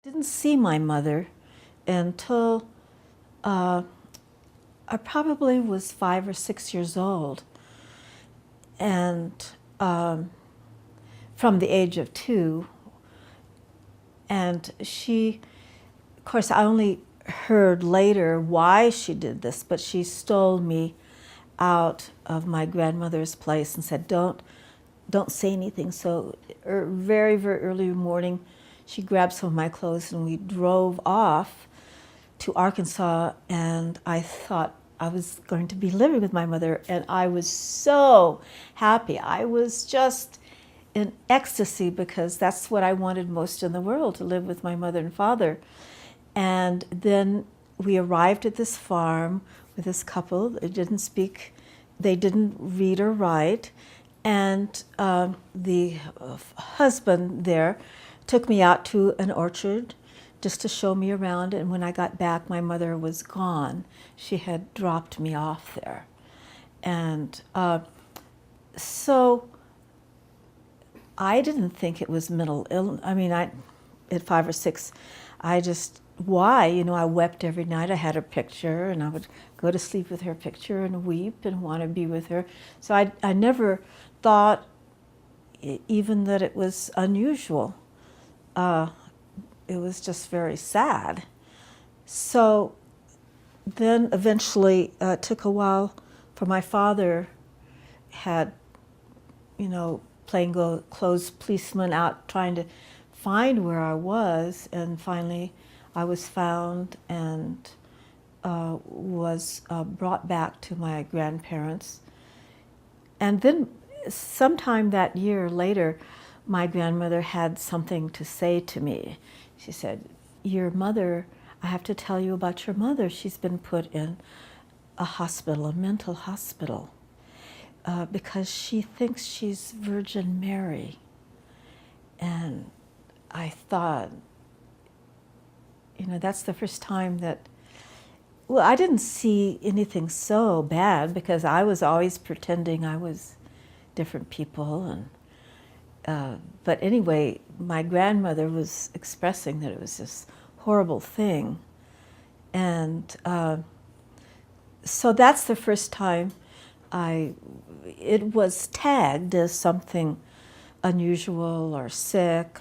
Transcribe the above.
Didn't see my mother until I probably was 5 or 6 years old, and from the age of 2. And she, of course, I only heard later why she did this, but she stole me out of my grandmother's place and said, don't say anything. So very, very early morning, she grabbed some of my clothes and we drove off to Arkansas, and I thought I was going to be living with my mother, and I was so happy. I was just in ecstasy because that's what I wanted most in the world, to live with my mother and father. And then we arrived at this farm with this couple. They didn't speak, they didn't read or write, and the husband there took me out to an orchard just to show me around, and when I got back, my mother was gone. She had dropped me off there. And so I didn't think it was mental illness. I mean, at 5 or 6, I just, why? You know, I wept every night. I had her picture, and I would go to sleep with her picture and weep and want to be with her. So I never thought even that it was unusual. It was just very sad. So then eventually it took a while for my father had, you know, plainclothes policemen out trying to find where I was, and finally I was found and was brought back to my grandparents. And then sometime that year later, my grandmother had something to say to me. She said, your mother, I have to tell you about your mother. She's been put in a hospital, a mental hospital, because she thinks she's Virgin Mary. And I thought, you know, that's the first time that, well, I didn't see anything so bad because I was always pretending I was different people. And but anyway, my grandmother was expressing that it was this horrible thing. And so that's the first time it was tagged as something unusual or sick.